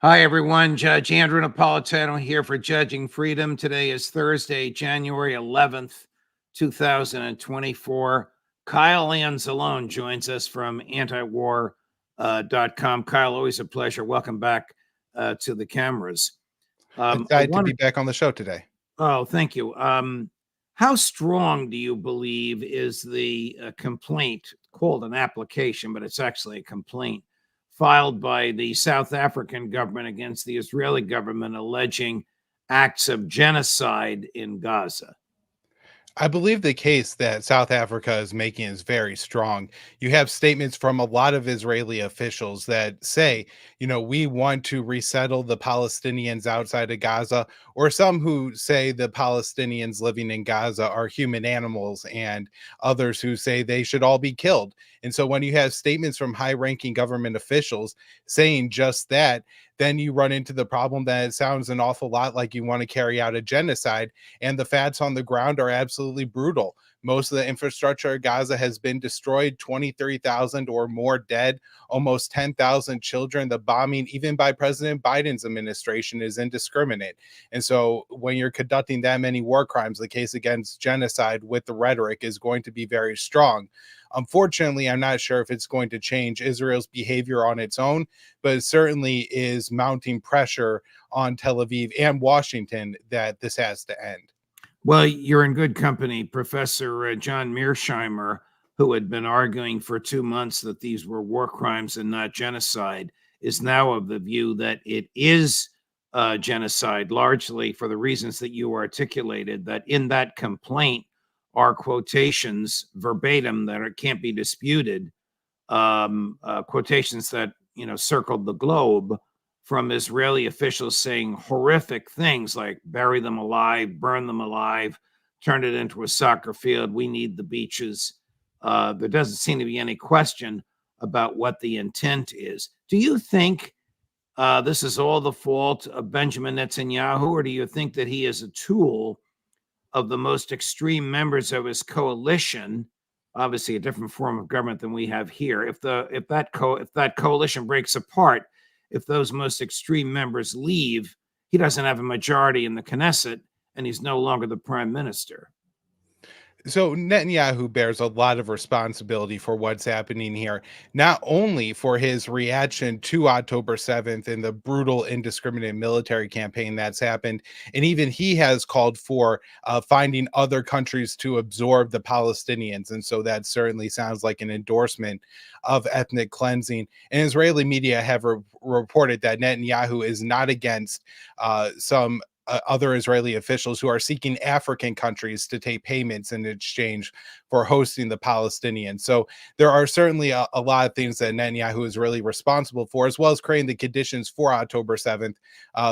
Hi, everyone. Judge Andrew Napolitano here for Judging Freedom. Today is Thursday, January 11th, 2024. Kyle Anzalone joins us from antiwar.com. Kyle, always a pleasure. Welcome back to the cameras. Excited to be back on the show today. Oh, thank you. How strong do you believe is the complaint, called an application, but it's actually a complaint, filed by the South African government against the Israeli government alleging acts of genocide in Gaza? I believe the case that South Africa is making is very strong. You have statements from a lot of Israeli officials that say, we want to resettle the Palestinians outside of Gaza, or some who say the Palestinians living in Gaza are human animals, and others who say they should all be killed. And so when you have statements from high ranking government officials saying just that, then you run into the problem that it sounds an awful lot like you want to carry out a genocide, and the facts on the ground are absolutely brutal. Most of the infrastructure of Gaza has been destroyed, 23,000 or more dead, almost 10,000 children. The bombing, even by President Biden's administration, is indiscriminate. And so when you're conducting that many war crimes, the case against genocide with the rhetoric is going to be very strong. Unfortunately, I'm not sure if it's going to change Israel's behavior on its own, but it certainly is mounting pressure on Tel Aviv and Washington that this has to end. Well, you're in good company. Professor John Mearsheimer, who had been arguing for 2 months that these were war crimes and not genocide, is now of the view that it is genocide, largely for the reasons that you articulated, that in that complaint are quotations verbatim that can't be disputed, quotations that, circled the globe from Israeli officials saying horrific things like bury them alive, burn them alive, turn it into a soccer field. We need the beaches. There doesn't seem to be any question about what the intent is. Do you think this is all the fault of Benjamin Netanyahu, or do you think that he is a tool of the most extreme members of his coalition? Obviously, a different form of government than we have here. If that coalition breaks apart, if those most extreme members leave, he doesn't have a majority in the Knesset, and he's no longer the prime minister. So Netanyahu bears a lot of responsibility for what's happening here, not only for his reaction to October 7th and the brutal, indiscriminate military campaign that's happened, and even he has called for finding other countries to absorb the Palestinians, and so that certainly sounds like an endorsement of ethnic cleansing. And Israeli media have reported that Netanyahu is not against some other Israeli officials who are seeking African countries to take payments in exchange for hosting the Palestinians. So there are certainly a lot of things that Netanyahu is really responsible for, as well as creating the conditions for October 7th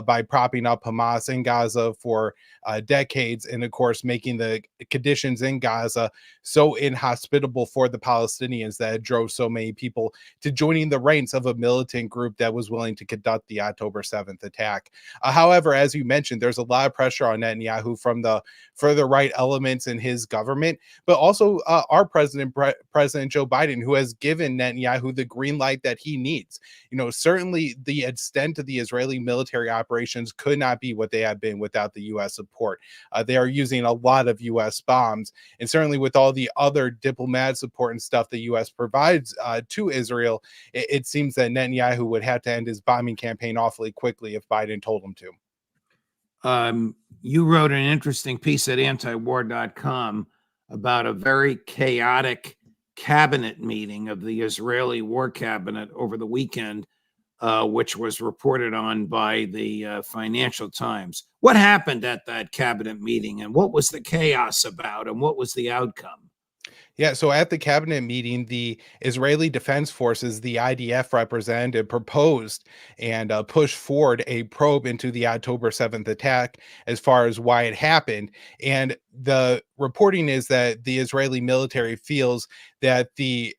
by propping up Hamas in Gaza for decades, and of course making the conditions in Gaza so inhospitable for the Palestinians that it drove so many people to joining the ranks of a militant group that was willing to conduct the October 7th attack. However, as you mentioned, there's a lot of pressure on Netanyahu from the further right elements in his government, but also our President Joe Biden, who has given Netanyahu the green light that he needs. Certainly the extent of the Israeli military operations could not be what they have been without the U.S. support. They are using a lot of U.S. bombs, and certainly with all the other diplomatic support and stuff the U.S. provides to Israel, it seems that Netanyahu would have to end his bombing campaign awfully quickly if Biden told him to. You wrote an interesting piece at antiwar.com about a very chaotic cabinet meeting of the Israeli war cabinet over the weekend, which was reported on by the Financial Times. What happened at that cabinet meeting, and what was the chaos about, and what was the outcome? Yeah, so at the cabinet meeting, the Israeli Defense Forces, the IDF representative, proposed and pushed forward a probe into the October 7th attack as far as why it happened. And the reporting is that the Israeli military feels that the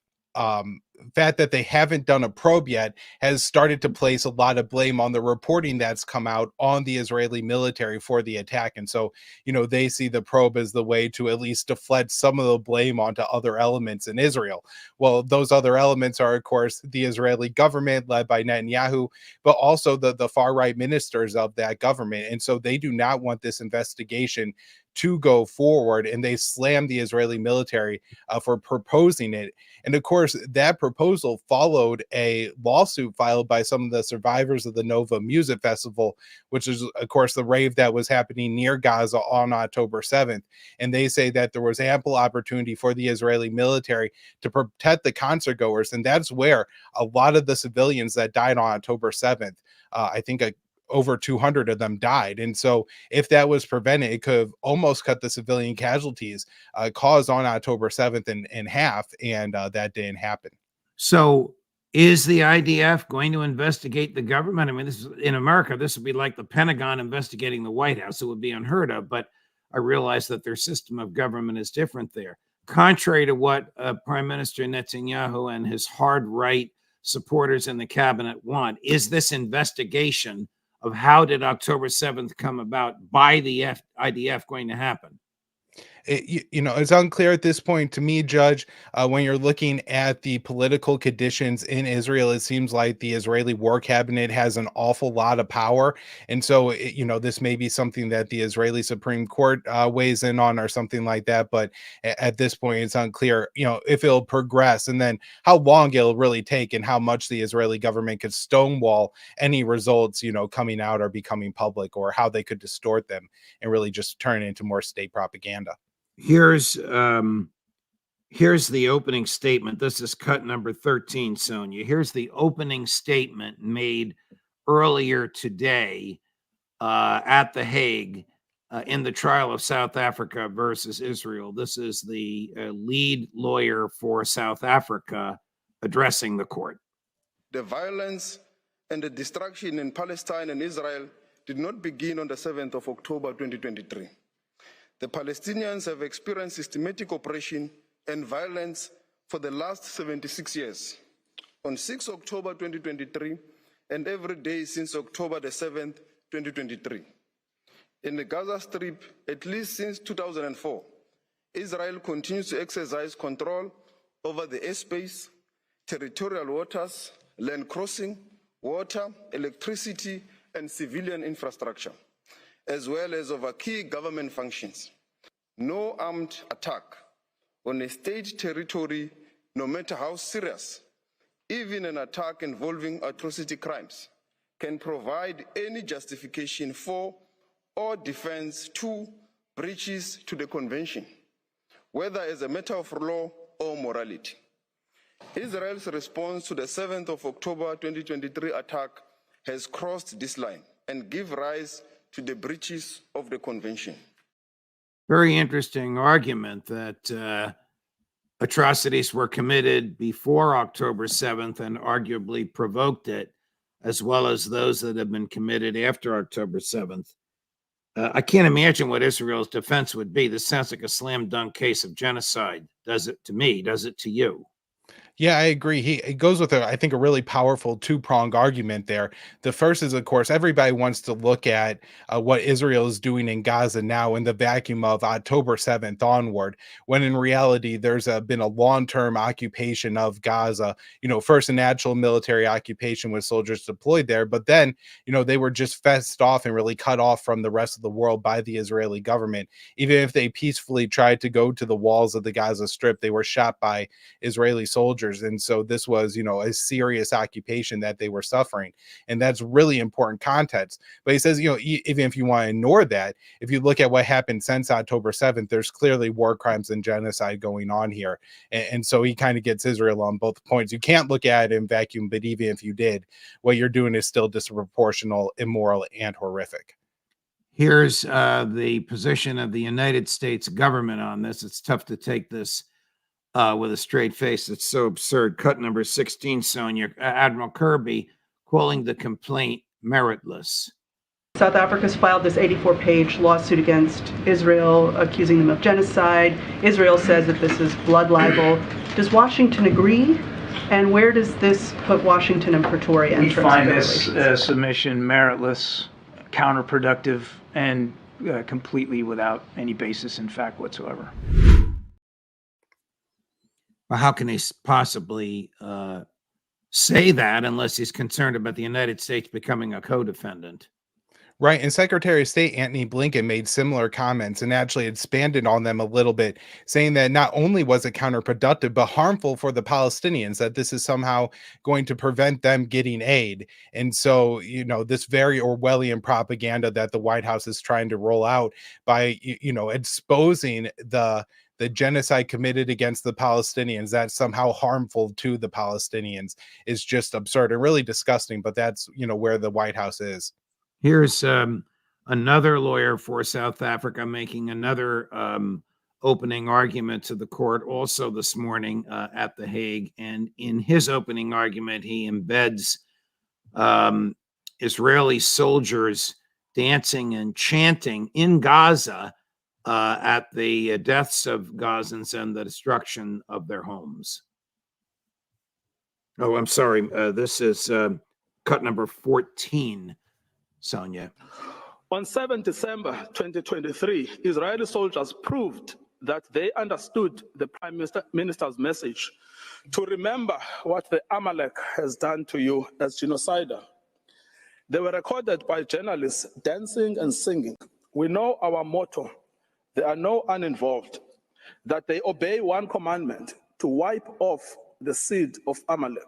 fact that they haven't done a probe yet has started to place a lot of blame on the reporting that's come out on the Israeli military for the attack. And so, they see the probe as the way to at least deflect some of the blame onto other elements in Israel. Well, those other elements are, of course, the Israeli government led by Netanyahu, but also the far right ministers of that government. And so they do not want this investigation to go forward, and they slammed the Israeli military for proposing it. And of course, that proposal followed a lawsuit filed by some of the survivors of the Nova Music Festival, which is, of course, the rave that was happening near Gaza on October 7th. And they say that there was ample opportunity for the Israeli military to protect the concert goers. And that's where a lot of the civilians that died on October 7th, I think over 200 of them died. And so if that was prevented, it could have almost cut the civilian casualties caused on October 7th in half. And that didn't happen. So is the IDF going to investigate the government? I mean, this is in America, this would be like the Pentagon investigating the White House. It would be unheard of, but I realize that their system of government is different there. Contrary to what Prime Minister Netanyahu and his hard right supporters in the cabinet want, is this investigation of how did October 7th come about by the IDF going to happen? It's unclear at this point to me, Judge. When you're looking at the political conditions in Israel, it seems like the Israeli war cabinet has an awful lot of power. And so, this may be something that the Israeli Supreme Court weighs in on or something like that. But at this point, it's unclear, if it'll progress and then how long it'll really take and how much the Israeli government could stonewall any results, coming out or becoming public, or how they could distort them and really just turn it into more state propaganda. Here's the opening statement. This is cut number 13, Sonia. Here's the opening statement made earlier today at The Hague in the trial of South Africa versus Israel. This is the lead lawyer for South Africa addressing the court. The violence and the destruction in Palestine and Israel did not begin on the 7th of October 2023. The Palestinians have experienced systematic oppression and violence for the last 76 years. On 6 October 2023, and every day since October the 7th, 2023. In the Gaza Strip, at least since 2004, Israel continues to exercise control over the airspace, territorial waters, land crossing, water, electricity, and civilian infrastructure, as well as over key government functions. No armed attack on a state territory, no matter how serious, even an attack involving atrocity crimes, can provide any justification for or defense to breaches to the convention, whether as a matter of law or morality. Israel's response to the 7th of October 2023 attack has crossed this line and give rise to the breaches of the convention. Very interesting argument that atrocities were committed before October 7th and arguably provoked it, as well as those that have been committed after October 7th. I can't imagine what Israel's defense would be. This sounds like a slam dunk case of genocide. Does it to me? Does it to you? Yeah, I agree. He goes with I think a really powerful two-pronged argument there. The first is, of course, everybody wants to look at what Israel is doing in Gaza now in the vacuum of October 7th onward, when in reality there's been a long-term occupation of Gaza. First an actual military occupation with soldiers deployed there, but then they were just fenced off and really cut off from the rest of the world by the Israeli government. Even if they peacefully tried to go to the walls of the Gaza Strip, they were shot by Israeli soldiers. And so this was, a serious occupation that they were suffering. And that's really important context. But he says, even if you want to ignore that, if you look at what happened since October 7th, there's clearly war crimes and genocide going on here. And so he kind of gets Israel on both points. You can't look at it in vacuum, but even if you did, what you're doing is still disproportional, immoral, and horrific. Here's the position of the United States government on this. It's tough to take this with a straight face. It's so absurd. Cut number 16, Sonia. Admiral Kirby calling the complaint meritless. South Africa's filed this 84-page lawsuit against Israel, accusing them of genocide. Israel says that this is blood libel. Does Washington agree And where does this put Washington and Pretoria in We terms of find their this relations? submission meritless, counterproductive, and completely without any basis in fact whatsoever. Well, how can he possibly say that unless he's concerned about the United States becoming a co-defendant? Right. And Secretary of State Antony Blinken made similar comments and actually expanded on them a little bit, saying that not only was it counterproductive, but harmful for the Palestinians, that this is somehow going to prevent them getting aid. And so, this very Orwellian propaganda that the White House is trying to roll out by, exposing the genocide committed against the Palestinians, that's somehow harmful to the Palestinians, is just absurd and really disgusting. But that's, where the White House is. Here's another lawyer for South Africa making another opening argument to the court also this morning at The Hague. And in his opening argument, he embeds Israeli soldiers dancing and chanting in Gaza at the deaths of Gazans and the destruction of their homes. Oh, I'm sorry. This is cut number 14. Sonia. On 7 December 2023, Israeli soldiers proved that they understood the Prime Minister's message to remember what the Amalek has done to you as genocider. They were recorded by journalists dancing and singing. We know our motto, there are no uninvolved, that they obey one commandment, to wipe off the seed of Amalek.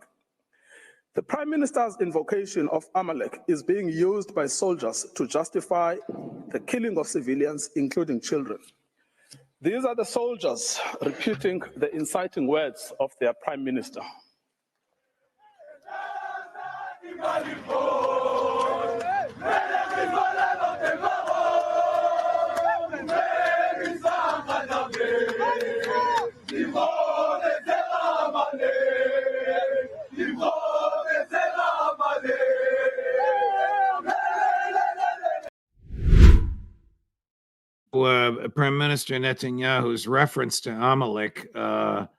The Prime Minister's invocation of Amalek is being used by soldiers to justify the killing of civilians, including children. These are the soldiers repeating the inciting words of their Prime Minister. Prime Minister Netanyahu's reference to Amalek and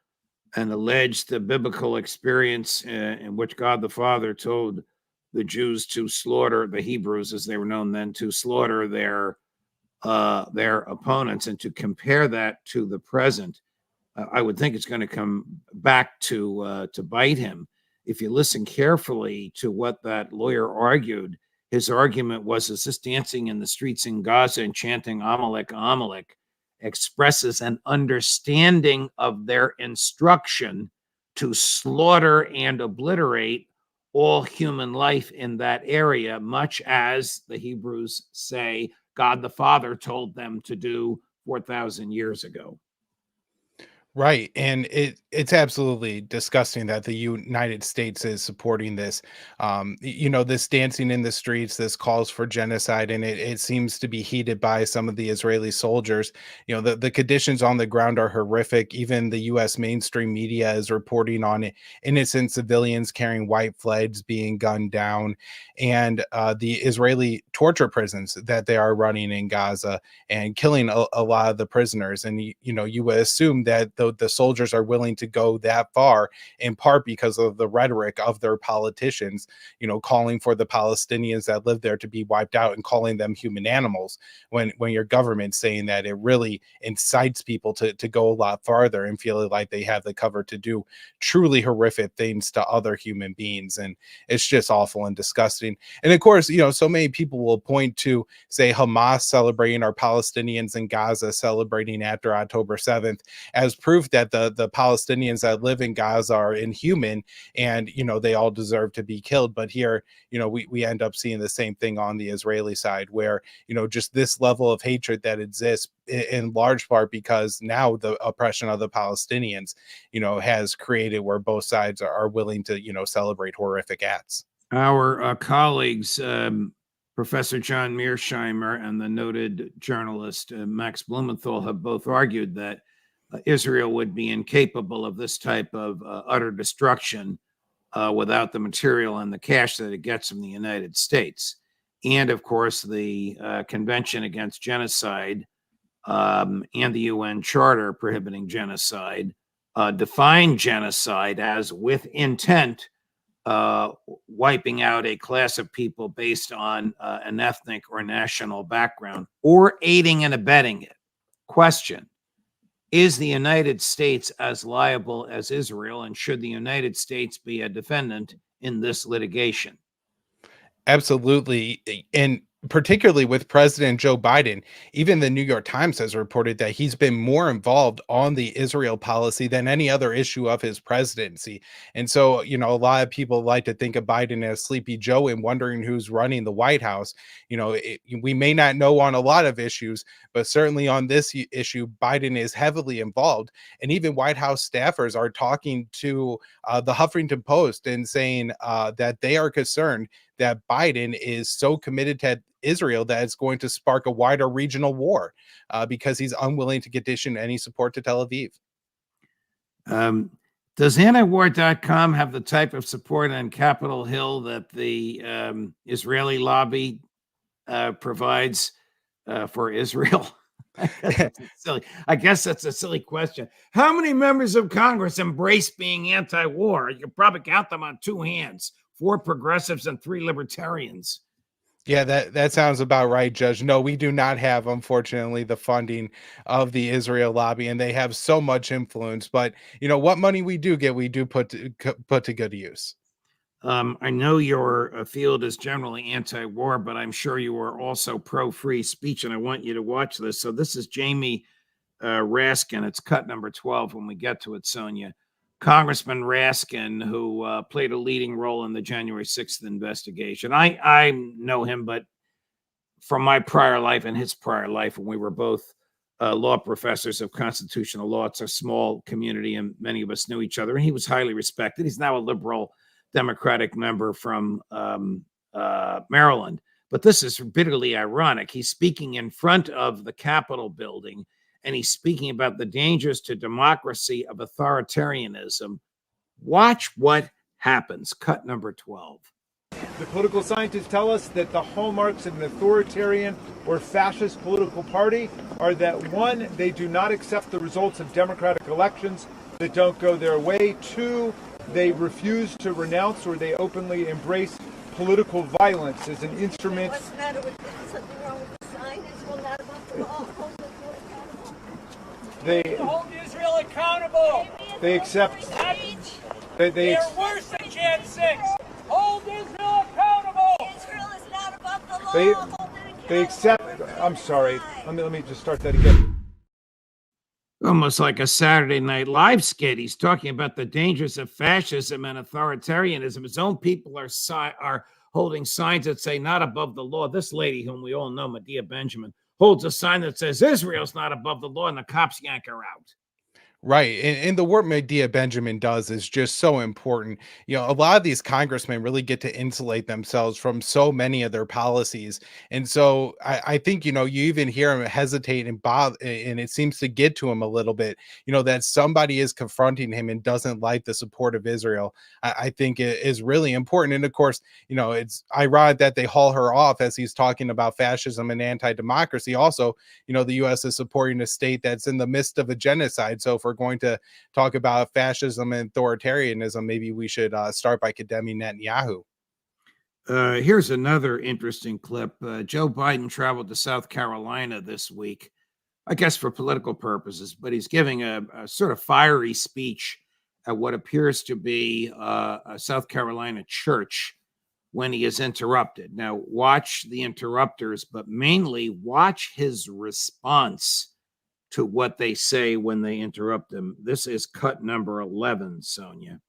alleged the biblical experience in which God the Father told the Jews to slaughter the Hebrews, as they were known then, to slaughter their opponents, and to compare that to the present. I would think it's going to come back to bite him. If you listen carefully to what that lawyer argued, his argument was, is this dancing in the streets in Gaza and chanting Amalek, Amalek expresses an understanding of their instruction to slaughter and obliterate all human life in that area, much as the Hebrews say God the Father told them to do 4,000 years ago. Right. And it's absolutely disgusting that the United States is supporting this. This dancing in the streets, this calls for genocide, and it seems to be heeded by some of the Israeli soldiers. The conditions on the ground are horrific. Even the US mainstream media is reporting on innocent civilians carrying white flags being gunned down, and the Israeli torture prisons that they are running in Gaza and killing a lot of the prisoners. And you would assume that the soldiers are willing to go that far, in part because of the rhetoric of their politicians, calling for the Palestinians that live there to be wiped out and calling them human animals, when your government's saying that. It really incites people to go a lot farther and feeling like they have the cover to do truly horrific things to other human beings. And it's just awful and disgusting. And of course, so many people will point to, say, Hamas celebrating, or Palestinians in Gaza celebrating after October 7th as proof that the Palestinians that live in Gaza are inhuman and, they all deserve to be killed. But here, we end up seeing the same thing on the Israeli side, where, just this level of hatred that exists in large part because now the oppression of the Palestinians, has created where both sides are willing to, celebrate horrific acts. Our colleagues, Professor John Mearsheimer and the noted journalist Max Blumenthal, have both argued that Israel would be incapable of this type of utter destruction without the material and the cash that it gets from the United States. And of course, the Convention Against Genocide and the UN Charter prohibiting genocide define genocide as with intent wiping out a class of people based on an ethnic or national background, or aiding and abetting it. Question: is the United States as liable as Israel, and should the United States be a defendant in this litigation? Absolutely. And particularly with President Joe Biden, even the New York Times has reported that he's been more involved on the Israel policy than any other issue of his presidency. And so, a lot of people like to think of Biden as Sleepy Joe and wondering who's running the White House. We may not know on a lot of issues, but certainly on this issue, Biden is heavily involved. And even White House staffers are talking to the Huffington Post and saying that they are concerned that Biden is so committed to Israel that it's going to spark a wider regional war because he's unwilling to condition any support to Tel Aviv. Does antiwar.com have the type of support on Capitol Hill that the Israeli lobby provides for Israel? I guess that's a silly question. How many members of Congress embrace being anti-war? You can probably count them on two hands. 4 progressives and 3 libertarians. Yeah, that sounds about right, Judge. No, we do not have, unfortunately, the funding of the Israel lobby, and they have so much influence. But what money we do get, we do put to good use. I know your field is generally anti-war, but I'm sure you are also pro-free speech, and I want you to watch this. So this is Jamie Raskin. It's cut number 12 when we get to it, Sonia. Congressman Raskin, who played a leading role in the January 6th investigation. I know him, but from my prior life and his prior life, when we were both law professors of constitutional law. It's a small community, and many of us knew each other. And he was highly respected. He's now a liberal Democratic member from Maryland. But this is bitterly ironic. He's speaking in front of the Capitol building, and he's speaking about the dangers to democracy of authoritarianism. Watch what happens. Cut number 12. The political scientists tell us that the hallmarks of an authoritarian or fascist political party are that, 1, they do not accept the results of democratic elections that don't go their way. 2, they refuse to renounce or they openly embrace political violence as an instrument. What's the matter with this? Something wrong with the sign? It's well not about the law. They hold Israel accountable. They accept. They're worse than Jan 6. Hold Israel accountable. Israel is not above the law. They accept. I'm sorry. Let me just start that again. Almost like a Saturday Night Live skit. He's talking about the dangers of fascism and authoritarianism. His own people are holding signs that say "not above the law." This lady, whom we all know, Medea Benjamin, holds a sign that says Israel's not above the law, and the cops yank her out. Right. And the work Medea Benjamin does is just so important. A lot of these congressmen really get to insulate themselves from so many of their policies. And so I think, you even hear him hesitate and bother, and it seems to get to him a little bit, that somebody is confronting him and doesn't like the support of Israel. I think it is really important. And of course, it's ironic that they haul her off as he's talking about fascism and anti-democracy. Also, the U.S. is supporting a state that's in the midst of a genocide. So if we're going to talk about fascism and authoritarianism, maybe we should start by condemning Netanyahu. Here's another interesting clip. Joe Biden traveled to South Carolina this week, I guess for political purposes, but he's giving a sort of fiery speech at what appears to be a South Carolina church when he is interrupted. Now, watch the interrupters, but mainly watch his response to what they say when they interrupt him. This is cut number 11, Sonia.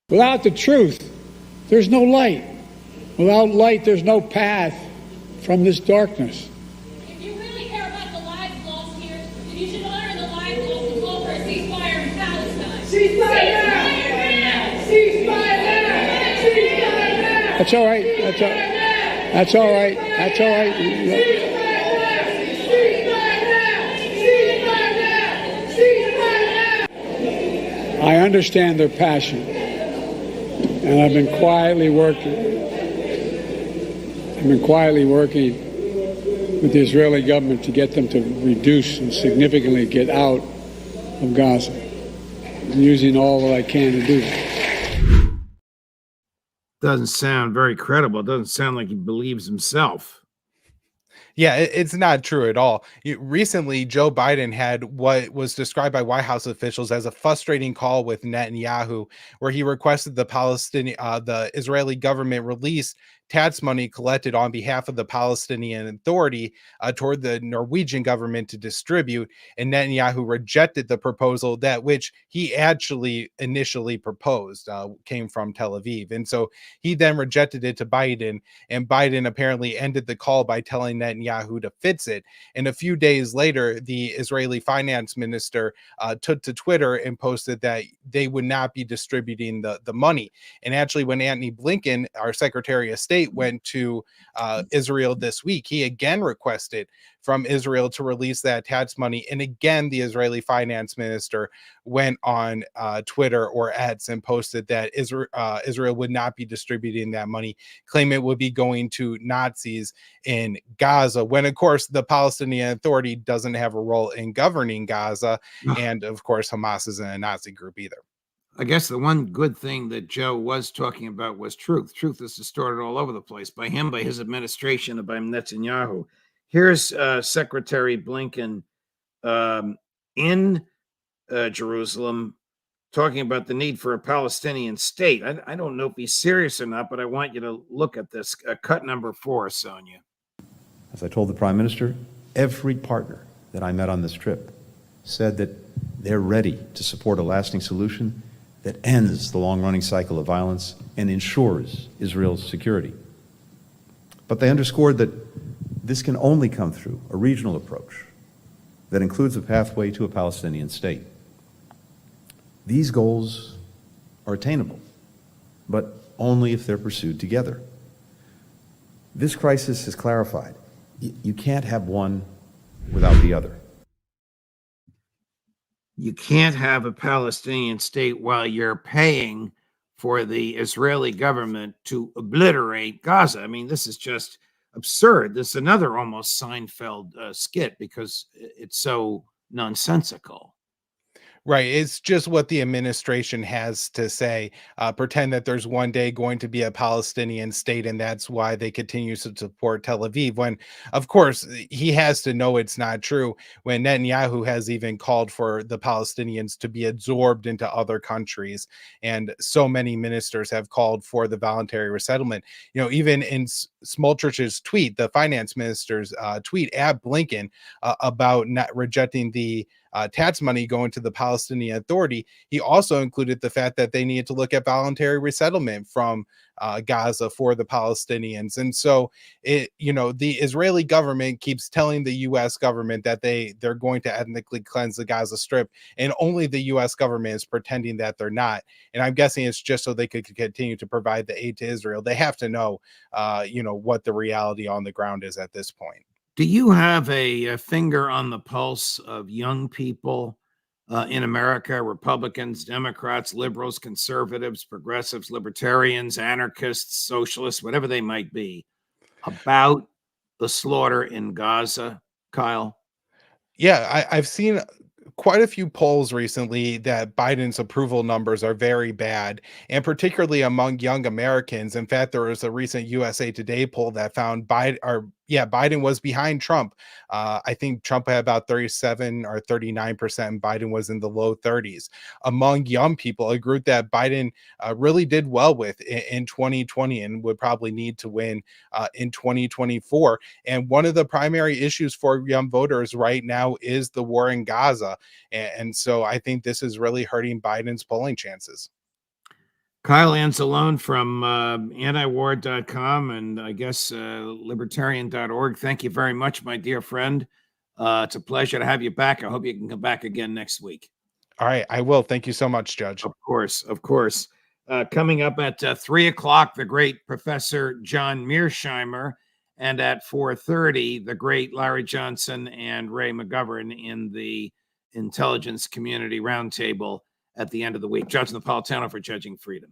Without the truth, there's no light. Without light, there's no path from this darkness. If you really care about the lives lost here, then you should honor the lives lost and call for a ceasefire in Palestine. Ceasefire now! Ceasefire now! Ceasefire now! That's all right. That's all right. That's all right. That's all right. I understand their passion, and I've been quietly working with the Israeli government to get them to reduce and significantly get out of Gaza. I'm using all that I can to do that. Doesn't sound very credible. Doesn't sound like he believes himself. Yeah, it's not true at all. Recently, Joe Biden had what was described by White House officials as a frustrating call with Netanyahu, where he requested the Israeli government release tax money collected on behalf of the Palestinian Authority toward the Norwegian government to distribute. And Netanyahu rejected the proposal that which he actually initially proposed, came from Tel Aviv. And so he then rejected it to Biden, and Biden apparently ended the call by telling Netanyahu to fix it. And a few days later, the Israeli finance minister took to Twitter and posted that they would not be distributing the money. And actually, when Antony Blinken, our Secretary of State, went to Israel this week, he again requested from Israel to release that tax money. And again, the Israeli finance minister went on Twitter or X and posted that Israel would not be distributing that money, claim it would be going to Nazis in Gaza, when of course the Palestinian Authority doesn't have a role in governing Gaza. And of course, Hamas isn't a Nazi group either. I guess the one good thing that Joe was talking about was truth. Truth is distorted all over the place by him, by his administration, and by Netanyahu. Here's Secretary Blinken in Jerusalem talking about the need for a Palestinian state. I don't know if he's serious or not, but I want you to look at this. Cut number 4, Sonia. As I told the Prime Minister, every partner that I met on this trip said that they're ready to support a lasting solution that ends the long-running cycle of violence and ensures Israel's security. But they underscored that this can only come through a regional approach that includes a pathway to a Palestinian state. These goals are attainable, but only if they're pursued together. This crisis has clarified you can't have one without the other. You can't have a Palestinian state while you're paying for the Israeli government to obliterate Gaza. I mean, this is just absurd. This is another almost Seinfeld skit because it's so nonsensical. Right. It's just what the administration has to say. Pretend that there's one day going to be a Palestinian state, and that's why they continue to support Tel Aviv. When, of course, he has to know it's not true. When Netanyahu has even called for the Palestinians to be absorbed into other countries, and so many ministers have called for the voluntary resettlement. You know, even in Smotrich's tweet, the finance minister's tweet at Blinken about not rejecting the tax money going to the Palestinian Authority, he also included the fact that they need to look at voluntary resettlement from Gaza for the Palestinians. And so, the Israeli government keeps telling the U.S. government that they're going to ethnically cleanse the Gaza Strip, and only the U.S. government is pretending that they're not. And I'm guessing it's just so they could continue to provide the aid to Israel. They have to know, what the reality on the ground is at this point. Do you have a finger on the pulse of young people in America, Republicans, Democrats, liberals, conservatives, progressives, libertarians, anarchists, socialists, whatever they might be, about the slaughter in Gaza, Kyle? Yeah, I've seen quite a few polls recently that Biden's approval numbers are very bad, and particularly among young Americans. In fact, there was a recent USA Today poll that found Biden was behind Trump. I think Trump had about 37 or 39%, and Biden was in the low 30s. Among young people, a group that Biden really did well with in 2020 and would probably need to win in 2024. And one of the primary issues for young voters right now is the war in Gaza. And so I think this is really hurting Biden's polling chances. Kyle Anzalone from antiwar.com and I guess libertarian.org. Thank you very much, my dear friend. It's a pleasure to have you back. I hope you can come back again next week. All right, I will. Thank you so much, Judge. Of course. Coming up at 3 o'clock, the great Professor John Mearsheimer, and at 4:30, the great Larry Johnson and Ray McGovern in the Intelligence Community Roundtable at the end of the week. Judge Napolitano for Judging Freedom.